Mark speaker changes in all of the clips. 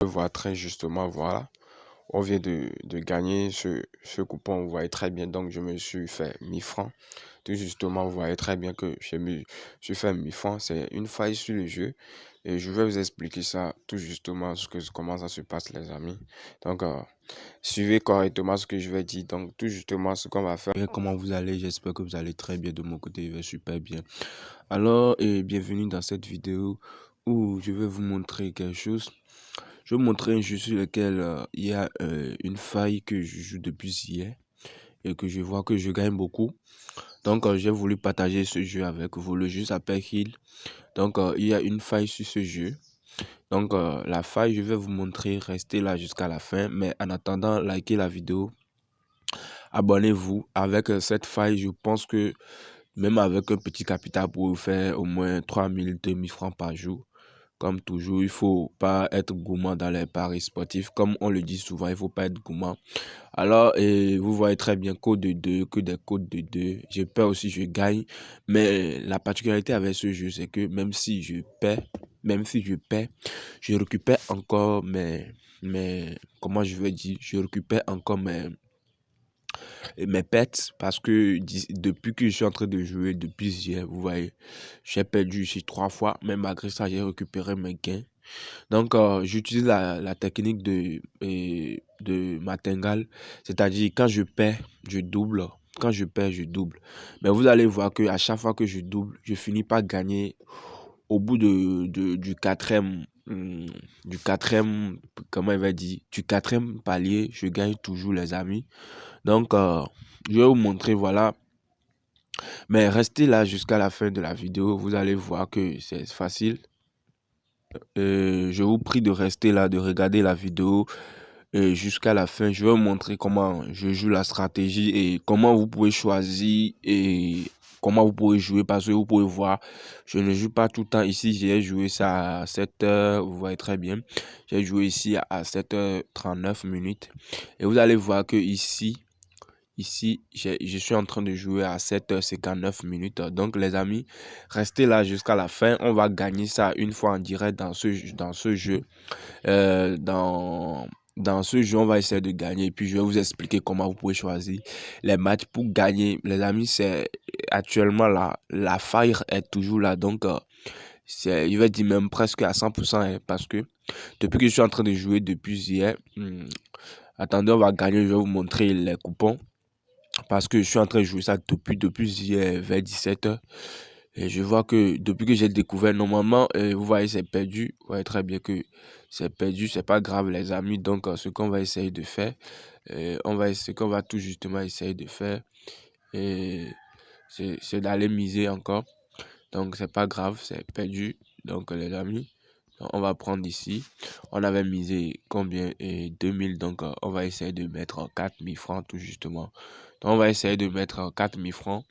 Speaker 1: Voir très justement, voilà, on vient de gagner ce coupon, vous voyez très bien, donc je me suis fait 1000 francs. Tout justement, vous voyez très bien que je me suis fait 1000 francs, c'est une faille sur le jeu. Et je vais vous expliquer ça tout justement, comment ça se passe les amis. Donc, suivez correctement ce que je vais dire, donc tout justement ce qu'on va faire. Comment vous allez? J'espère que vous allez très bien de mon côté, je vais super bien. Alors, bienvenue dans cette vidéo où je vais vous montrer quelque chose. Je vais vous montrer un jeu sur lequel il y a une faille que je joue depuis hier et que je vois que je gagne beaucoup. Donc, j'ai voulu partager ce jeu avec vous. Le jeu s'appelle Heal. Donc, il y a une faille sur ce jeu. Donc, la faille, je vais vous montrer. Restez là jusqu'à la fin. Mais en attendant, likez la vidéo. Abonnez-vous. Avec cette faille, je pense que même avec un petit capital pour vous faire au moins 3000, 2000 francs par jour. Comme toujours, il ne faut pas être gourmand dans les paris sportifs. Comme on le dit souvent, il ne faut pas être gourmand. Alors, vous voyez très bien, code de 2, que des codes de 2. J'ai peur aussi, je gagne. Mais la particularité avec ce jeu, c'est que même si je perds, je récupère encore comment je veux dire, je récupère encore mes pertes parce que depuis que je suis en train de jouer depuis hier, vous voyez, j'ai perdu ici 3 fois, mais malgré ça, j'ai récupéré mes gains. Donc, j'utilise la technique de Martingale, c'est-à-dire quand je perds, je double. Quand je perds, je double. Mais vous allez voir que à chaque fois que je double, je finis par gagner au bout du quatrième, comment il va dire, du quatrième palier, je gagne toujours les amis. Donc, je vais vous montrer, voilà. Mais restez là jusqu'à la fin de la vidéo, vous allez voir que c'est facile. Je vous prie de rester là, de regarder la vidéo jusqu'à la fin. Je vais vous montrer comment je joue la stratégie et comment vous pouvez choisir et comment vous pouvez jouer parce que vous pouvez voir, je ne joue pas tout le temps ici. J'ai joué ça à 7h, vous voyez très bien. J'ai joué ici à 7h39 minutes et vous allez voir que ici, je suis en train de jouer à 7h59 minutes. Donc, les amis, restez là jusqu'à la fin. On va gagner ça une fois en direct dans ce jeu. Euh, dans, dans ce jeu, on va essayer de gagner. Et puis, je vais vous expliquer comment vous pouvez choisir les matchs pour gagner. Les amis, c'est actuellement la faille est toujours là. Donc, je vais dire même presque à 100%. Parce que depuis que je suis en train de jouer depuis hier, attendez, on va gagner. Je vais vous montrer les coupons. Parce que je suis en train de jouer ça depuis hier vers 17h. Et je vois que depuis que j'ai découvert, normalement, vous voyez, c'est perdu. Vous voyez très bien que c'est perdu, c'est pas grave, les amis. Donc, ce qu'on va essayer de faire, ce qu'on va tout justement essayer de faire, et c'est d'aller miser encore. Donc, c'est pas grave, c'est perdu. Donc, les amis, on va prendre ici. On avait misé combien? 2000. Donc, on va essayer de mettre 4000 francs tout justement. Donc, on va essayer de mettre 4000 francs.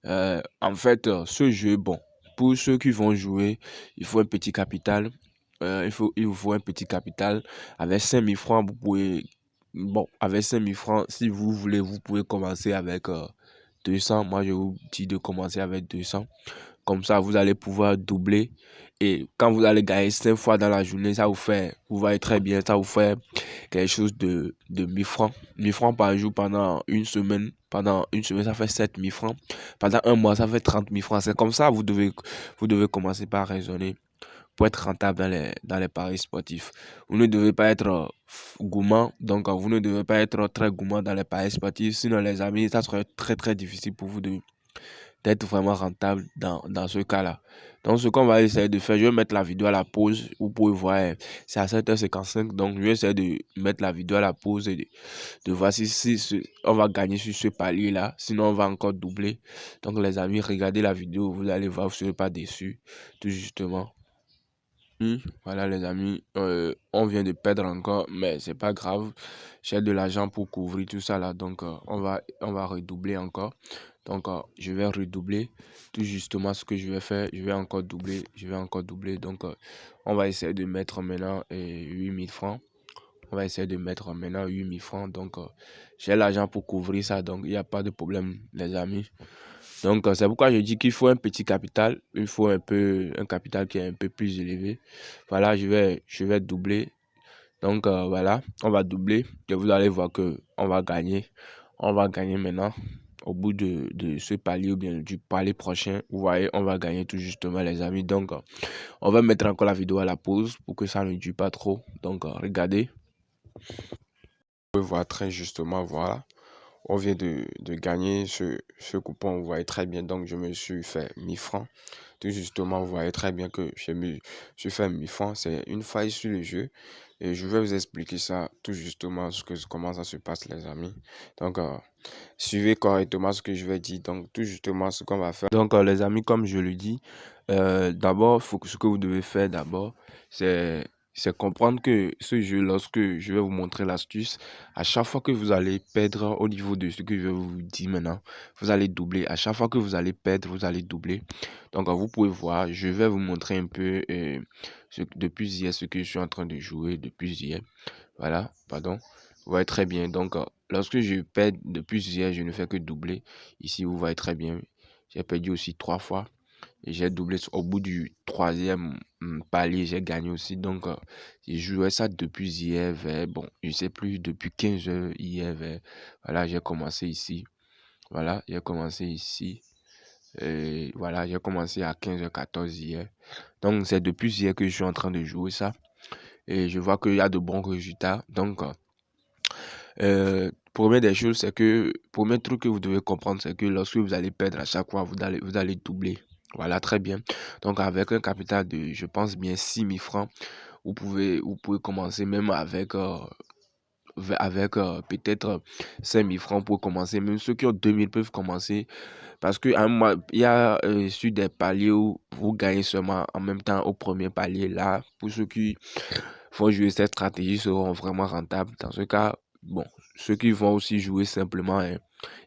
Speaker 1: En fait, ce jeu, bon, pour ceux qui vont jouer, il faut un petit capital. Il vous faut un petit capital. Avec 5000 francs, vous pouvez... Bon, avec 5000 francs, si vous voulez, vous pouvez commencer avec 200. Moi, je vous dis de commencer avec 200. Comme ça, vous allez pouvoir doubler. Et quand vous allez gagner 5 fois dans la journée, ça vous fait, vous voyez très bien, ça vous fait quelque chose de 1000 francs. 1000 francs par jour pendant une semaine. Pendant une semaine, ça fait 7000 francs. Pendant un mois, ça fait 30 000 francs. C'est comme ça, vous devez commencer par raisonner pour être rentable dans les paris sportifs. Vous ne devez pas être gourmand, donc vous ne devez pas être très gourmand dans les paris sportifs. Sinon, les amis, ça serait très très difficile pour vous d'être vraiment rentable dans ce cas-là. Donc, ce qu'on va essayer de faire, je vais mettre la vidéo à la pause. Vous pouvez voir, c'est à 7h55. Donc, je vais essayer de mettre la vidéo à la pause et de voir si on va gagner sur ce palier-là. Sinon, on va encore doubler. Donc, les amis, regardez la vidéo. Vous allez voir, vous ne serez pas déçus. Tout justement. Voilà, les amis. On vient de perdre encore, mais c'est pas grave. J'ai de l'argent pour couvrir tout ça là. Donc, on va redoubler encore. Donc, je vais redoubler tout justement ce que je vais faire. Je vais encore doubler. Je vais encore doubler. Donc, on va essayer de mettre maintenant 8000 francs. On va essayer de mettre maintenant 8000 francs. Donc, j'ai l'argent pour couvrir ça. Donc, il n'y a pas de problème, les amis. Donc, c'est pourquoi je dis qu'il faut un petit capital. Il faut un capital qui est un peu plus élevé. Voilà, je vais doubler. Donc voilà, on va doubler et vous allez voir que on va gagner. On va gagner maintenant. Au bout de ce palier ou bien du palier prochain, vous voyez, on va gagner tout justement les amis. Donc on va mettre encore la vidéo à la pause pour que ça ne dure pas trop. Donc regardez. Vous pouvez voir très justement, voilà. On vient de gagner ce coupon, vous voyez très bien. Donc, je me suis fait 1000 francs. Tout justement, vous voyez très bien que je me suis fait 1000 francs. C'est une faille sur le jeu. Et je vais vous expliquer ça tout justement, comment ça se passe, les amis. Donc, suivez correctement ce que je vais dire. Donc, tout justement, ce qu'on va faire. Donc, les amis, comme je le dis, d'abord, ce que vous devez faire d'abord, c'est comprendre que ce jeu, lorsque je vais vous montrer l'astuce, à chaque fois que vous allez perdre au niveau de ce que je vais vous dire maintenant, vous allez doubler. À chaque fois que vous allez perdre, vous allez doubler. Donc, vous pouvez voir, je vais vous montrer un peu depuis hier ce que je suis en train de jouer depuis hier. Voilà, pardon. Vous voyez très bien. Donc, lorsque je perds depuis hier, je ne fais que doubler. Ici, vous voyez très bien. J'ai perdu aussi 3 fois. Et j'ai doublé au bout du troisième palier, j'ai gagné aussi. Donc, j'ai joué ça depuis hier bon, je sais plus, depuis 15 heures hier voilà, j'ai commencé ici. Voilà, j'ai commencé ici. Et voilà, j'ai commencé à 15h14 hier. Donc, c'est depuis hier que je suis en train de jouer ça. Et je vois qu'il y a de bons résultats. Donc, première des choses, c'est que, premier truc que vous devez comprendre, c'est que lorsque vous allez perdre à chaque fois, vous allez doubler. Voilà, très bien. Donc, avec un capital de, je pense bien, 6000 francs, vous pouvez commencer même avec, peut-être 5000 francs pour commencer. Même ceux qui ont 2000 peuvent commencer. Parce que il y a sur des paliers où vous gagnez seulement en même temps au premier palier. Là, pour ceux qui vont jouer cette stratégie seront vraiment rentables. Dans ce cas, bon, ceux qui vont aussi jouer simplement, hein,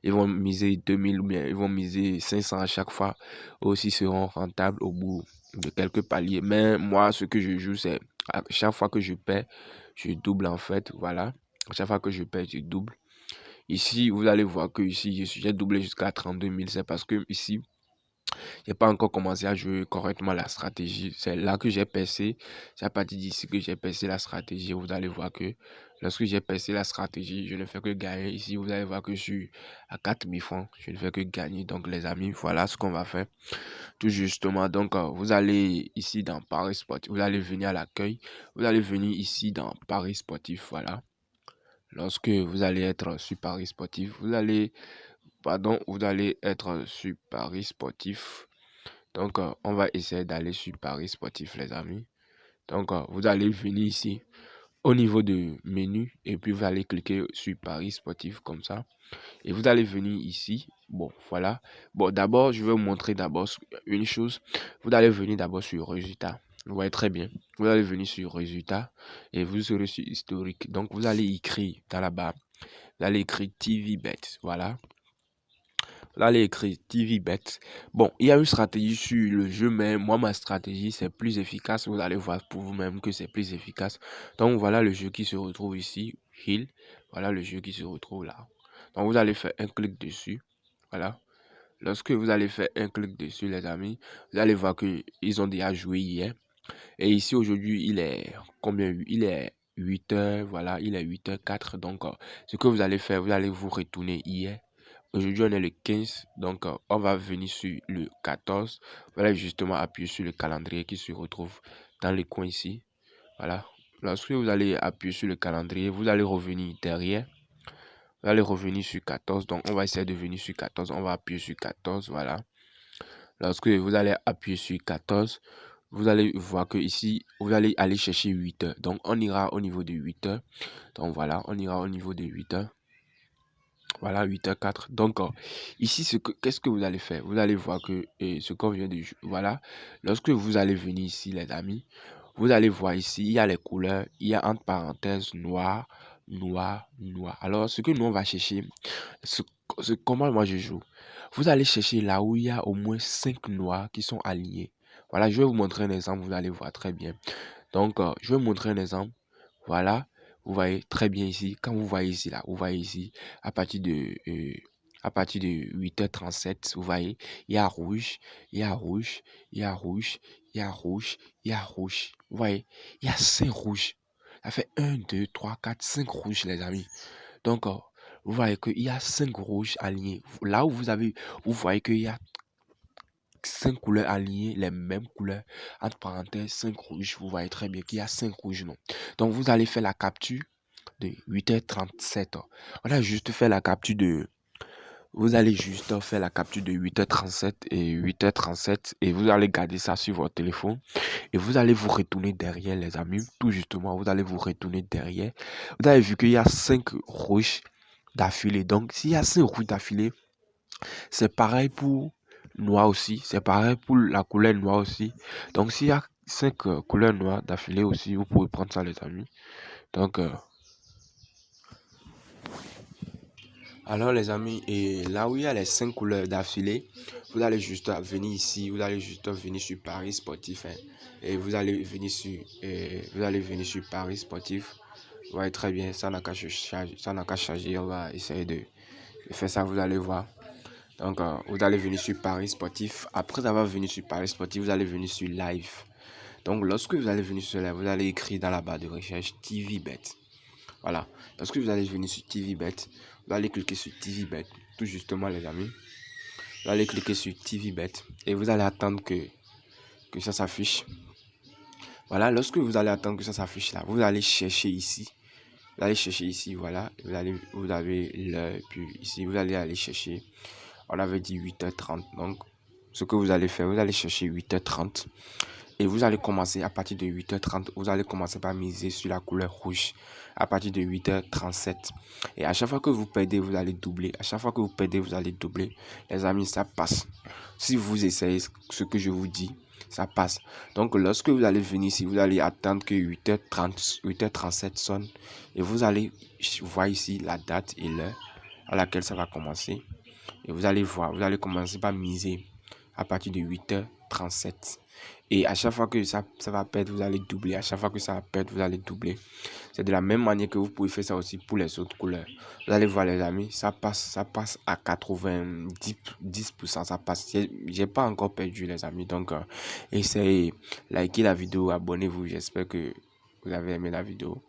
Speaker 1: ils vont miser 2000 ou bien ils vont miser 500 à chaque fois, aussi seront rentables au bout de quelques paliers. Mais moi, ce que je joue, c'est à chaque fois que je perds, je double en fait. Voilà. À chaque fois que je perds, je double. Ici, vous allez voir que ici, j'ai doublé jusqu'à 32 000. C'est parce que ici, j'ai pas encore commencé à jouer correctement la stratégie. C'est là que j'ai percé. C'est à partir d'ici que j'ai percé la stratégie. Vous allez voir que lorsque j'ai percé la stratégie, je ne fais que gagner. Ici, vous allez voir que je suis à 4000 francs. Je ne fais que gagner. Donc, les amis, voilà ce qu'on va faire. Tout justement. Donc, vous allez ici dans Paris Sportif. Vous allez venir à l'accueil. Vous allez venir ici dans Paris Sportif. Voilà. Lorsque vous allez être sur Paris Sportif, vous allez être sur Paris Sportif. Donc, on va essayer d'aller sur Paris Sportif, les amis. Donc, vous allez venir ici au niveau de menu et puis vous allez cliquer sur Paris Sportif comme ça. Et vous allez venir ici. Bon, voilà. Bon, d'abord, je vais vous montrer d'abord une chose. Vous allez venir d'abord sur résultat. Vous voyez très bien. Vous allez venir sur résultat et vous serez sur historique. Donc, vous allez écrire dans la barre. Vous allez écrire TVBet. Voilà. Là, il est écrit TVBet. Bon, il y a une stratégie sur le jeu, mais moi, ma stratégie, c'est plus efficace. Vous allez voir pour vous-même que c'est plus efficace. Donc, voilà le jeu qui se retrouve ici, Hill. Voilà le jeu qui se retrouve là. Donc, vous allez faire un clic dessus. Voilà. Lorsque vous allez faire un clic dessus, les amis, vous allez voir qu'ils ont déjà joué hier. Et ici, aujourd'hui, il est combien? Il est 8 heures. Voilà, il est 8h04. Donc, ce que vous allez faire, vous allez vous retourner hier. Aujourd'hui, on est le 15, donc on va venir sur le 14. Voilà, justement, appuyer sur le calendrier qui se retrouve dans le coin ici. Voilà. Lorsque vous allez appuyer sur le calendrier, vous allez revenir derrière. Vous allez revenir sur 14. Donc, on va essayer de venir sur 14. On va appuyer sur 14. Voilà. Lorsque vous allez appuyer sur 14, vous allez voir que ici, vous allez aller chercher 8 heures. Donc, on ira au niveau de 8 heures. Donc, voilà, on ira au niveau de 8 heures. Voilà, 8h04. Donc, ici, qu'est-ce que vous allez faire? Vous allez voir que ce qu'on vient de... Voilà. Lorsque vous allez venir ici, les amis, vous allez voir ici, il y a les couleurs. Il y a entre parenthèses noir, noir, noir. Alors, ce que nous, on va chercher, comment moi je joue. Vous allez chercher là où il y a au moins 5 noirs qui sont alignés. Voilà, je vais vous montrer un exemple. Vous allez voir très bien. Donc, je vais vous montrer un exemple. Voilà. Vous voyez très bien ici. Quand vous voyez ici, là, vous voyez ici, à partir de 8h37, vous voyez, il y a rouge, il y a rouge, il y a rouge, il y a rouge, il y a rouge. Vous voyez, il y a 5 rouges. Ça fait 1, 2, 3, 4, 5 rouges, les amis. Donc, vous voyez qu'il y a 5 rouges alignés. Là où vous voyez qu'il y a 5 couleurs alignées, les mêmes couleurs, entre parenthèses, 5 rouges. Vous voyez très bien qu'il y a 5 rouges, non. Donc, vous allez faire la capture de 8h37. On a juste fait la capture de... Vous allez juste faire la capture de 8h37 et 8h37 et vous allez garder ça sur votre téléphone et vous allez vous retourner derrière, les amis. Tout justement, vous allez vous retourner derrière. Vous avez vu qu'il y a 5 rouges d'affilée. Donc, s'il y a 5 rouges d'affilée, c'est pareil pour noir aussi. C'est pareil pour la couleur noire aussi. Donc, s'il y a 5 couleurs noires d'affilée aussi, vous pouvez prendre ça, les amis. Donc, alors les amis, et là où il y a les 5 couleurs d'affilée, vous allez juste venir ici, vous allez juste venir sur Paris Sportif, hein, et vous allez venir sur Paris Sportif. Vous voyez très bien, ça n'a qu'à charger, on va essayer de faire ça, vous allez voir. Donc vous allez venir sur Paris Sportif. Après avoir venu sur Paris Sportif, vous allez venir sur Live. Donc lorsque vous allez venir sur Live, vous allez écrire dans la barre de recherche TVBet. Voilà. Lorsque vous allez venir sur TVBet, vous allez cliquer sur TVBet. Tout justement, les amis. Vous allez cliquer sur TVBet et vous allez attendre que ça s'affiche. Voilà. Lorsque vous allez attendre que ça s'affiche là, vous allez chercher ici. Vous allez chercher ici, voilà. Vous avez l'heure. Puis ici, vous allez aller chercher. On avait dit 8h30. Donc, ce que vous allez faire, vous allez chercher 8h30. Et vous allez commencer à partir de 8h30, vous allez commencer par miser sur la couleur rouge à partir de 8h37. Et à chaque fois que vous perdez, vous allez doubler. À chaque fois que vous perdez, vous allez doubler. Les amis, ça passe. Si vous essayez ce que je vous dis, ça passe. Donc, lorsque vous allez venir ici, vous allez attendre que 8h37 sonne. Et vous allez voir ici la date et l'heure à laquelle ça va commencer. Et vous allez voir, vous allez commencer par miser à partir de 8h37. Et à chaque fois que ça va perdre, vous allez doubler. À chaque fois que ça va perdre, vous allez doubler. C'est de la même manière que vous pouvez faire ça aussi pour les autres couleurs. Vous allez voir, les amis, ça passe à 90%. Ça passe. J'ai pas encore perdu, les amis. Donc, essayez, likez la vidéo, abonnez-vous. J'espère que vous avez aimé la vidéo.